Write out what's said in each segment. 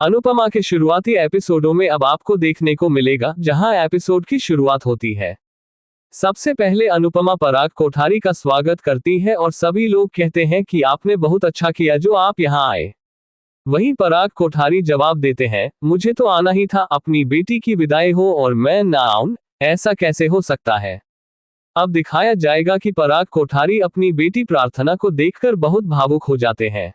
अनुपमा के शुरुआती एपिसोडों में अब आपको देखने को मिलेगा जहां एपिसोड की शुरुआत होती है। सबसे पहले अनुपमा पराग कोठारी का स्वागत करती है और सभी लोग कहते हैं कि आपने बहुत अच्छा किया जो आप यहां आए। वहीं पराग कोठारी जवाब देते हैं, मुझे तो आना ही था, अपनी बेटी की विदाई हो और मैं ना आऊं, ऐसा कैसे हो सकता है। अब दिखाया जाएगा कि पराग कोठारी अपनी बेटी प्रार्थना को देखकर बहुत भावुक हो जाते हैं।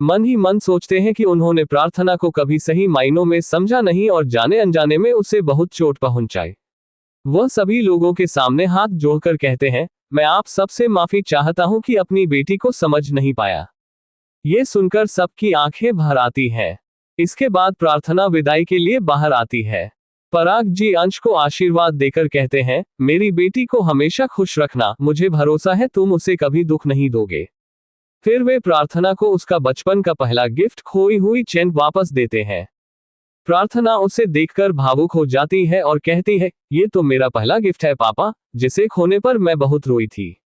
मन ही मन सोचते हैं कि उन्होंने प्रार्थना को कभी सही मायनों में समझा नहीं और जाने अनजाने में उसे बहुत चोट पहुंचाई। वह सभी लोगों के सामने हाथ जोड़कर कहते हैं, मैं आप सबसे माफी चाहता हूं कि अपनी बेटी को समझ नहीं पाया। ये सुनकर सबकी आंखें भर आती हैं। इसके बाद प्रार्थना विदाई के लिए बाहर आती है। पराग जी अंश को आशीर्वाद देकर कहते हैं, मेरी बेटी को हमेशा खुश रखना, मुझे भरोसा है तुम उसे कभी दुख नहीं दोगे। फिर वे प्रार्थना को उसका बचपन का पहला गिफ्ट, खोई हुई चेन, वापस देते हैं। प्रार्थना उसे देखकर भावुक हो जाती है और कहती है, ये तो मेरा पहला गिफ्ट है पापा, जिसे खोने पर मैं बहुत रोई थी।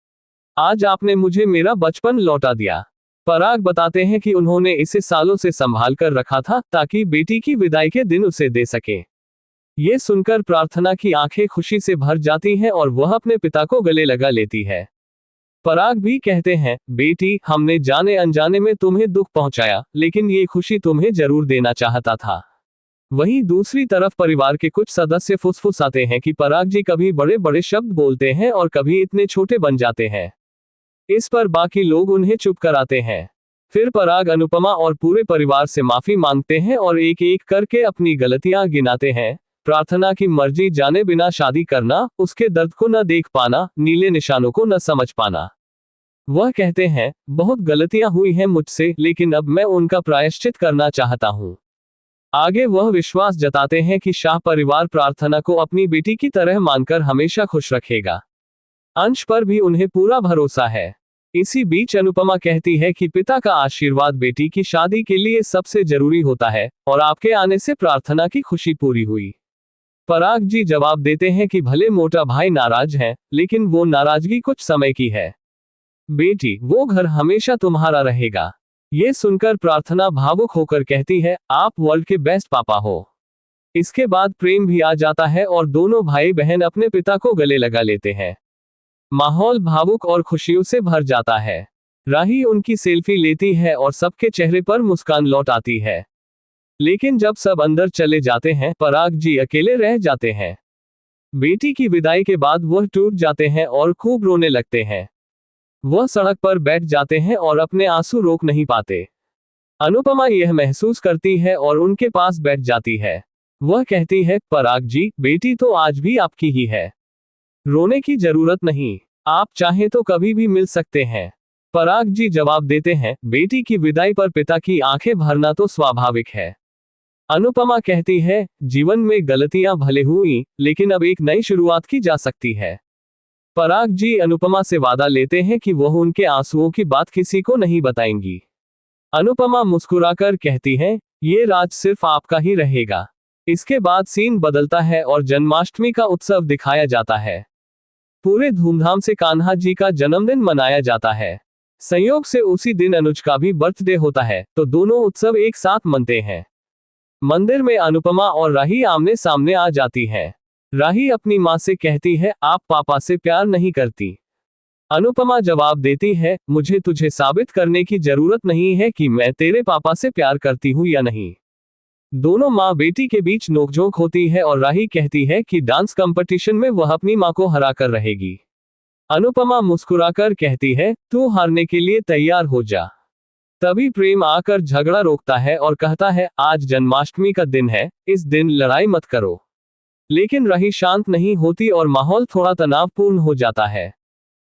आज आपने मुझे मेरा बचपन लौटा दिया। पराग बताते हैं कि उन्होंने इसे सालों से संभाल कर रखा था ताकि बेटी की विदाई के दिन उसे दे सके। ये सुनकर प्रार्थना की आंखें खुशी से भर जाती हैं और वह अपने पिता को गले लगा लेती है। पराग भी कहते हैं, बेटी, हमने जाने अनजाने में तुम्हें दुख पहुंचाया, लेकिन ये खुशी तुम्हें जरूर देना चाहता था। वहीं दूसरी तरफ परिवार के कुछ सदस्य फुसफुसाते हैं कि पराग जी कभी बड़े बड़े शब्द बोलते हैं और कभी इतने छोटे बन जाते हैं। इस पर बाकी लोग उन्हें चुप कराते हैं। फिर पराग अनुपमा और पूरे परिवार से माफी मांगते हैं और एक एक करके अपनी गलतियां गिनाते हैं। प्रार्थना की मर्जी जाने बिना शादी करना, उसके दर्द को न देख पाना, नीले निशानों को न समझ पाना। वह कहते हैं, बहुत गलतियां हुई हैं मुझसे, लेकिन अब मैं उनका प्रायश्चित करना चाहता हूं। आगे वह विश्वास जताते हैं कि शाह परिवार प्रार्थना को अपनी बेटी की तरह मानकर हमेशा खुश रखेगा। अंश पर भी उन्हें पूरा भरोसा है। इसी बीच अनुपमा कहती है कि पिता का आशीर्वाद बेटी की शादी के लिए सबसे जरूरी होता है और आपके आने से प्रार्थना की खुशी पूरी हुई। पराग जी जवाब देते हैं कि भले मोटा भाई नाराज है, लेकिन वो नाराजगी कुछ समय की है। बेटी, वो घर हमेशा तुम्हारा रहेगा। ये सुनकर प्रार्थना भावुक होकर कहती है, आप वर्ल्ड के बेस्ट पापा हो। इसके बाद प्रेम भी आ जाता है और दोनों भाई बहन अपने पिता को गले लगा लेते हैं। माहौल भावुक और खुशियों से भर जाता है। राही उनकी सेल्फी लेती है और सबके चेहरे पर मुस्कान लौट आती है। लेकिन जब सब अंदर चले जाते हैं, पराग जी अकेले रह जाते हैं। बेटी की विदाई के बाद वह टूट जाते हैं और खूब रोने लगते हैं। वह सड़क पर बैठ जाते हैं और अपने आंसू रोक नहीं पाते। अनुपमा यह महसूस करती है और उनके पास बैठ जाती है। वह कहती है, पराग जी, बेटी तो आज भी आपकी ही है। रोने की जरूरत नहीं, आप चाहें तो कभी भी मिल सकते हैं। पराग जी जवाब देते हैं, बेटी की विदाई पर पिता की आंखें भरना तो स्वाभाविक है। अनुपमा कहती है, जीवन में गलतियां भले हुई, लेकिन अब एक नई शुरुआत की जा सकती है। पराग जी अनुपमा से वादा लेते हैं कि वह उनके आंसुओं की बात किसी को नहीं बताएंगी। अनुपमा मुस्कुराकर कहती है, ये राज सिर्फ आपका ही रहेगा। इसके बाद सीन बदलता है और जन्माष्टमी का उत्सव दिखाया जाता है। पूरे धूमधाम से कान्हा जी का जन्मदिन मनाया जाता है। संयोग से उसी दिन अनुज का भी बर्थडे होता है, तो दोनों उत्सव एक साथ मनते हैं। मंदिर में अनुपमा और राही आमने सामने आ जाती है। राही अपनी माँ से कहती है, आप पापा से प्यार नहीं करती। अनुपमा जवाब देती है, मुझे तुझे साबित करने की जरूरत नहीं है कि मैं तेरे पापा से प्यार करती हूँ या नहीं। दोनों माँ बेटी के बीच नोकझोंक होती है और राही कहती है कि डांस कंपटीशन में वह अपनी माँ को हरा कर रहेगी। अनुपमा मुस्कुराकर कहती है, तू हारने के लिए तैयार हो जा। तभी प्रेम आकर झगड़ा रोकता है और कहता है, आज जन्माष्टमी का दिन है, इस दिन लड़ाई मत करो। लेकिन राही शांत नहीं होती और माहौल थोड़ा तनावपूर्ण हो जाता है।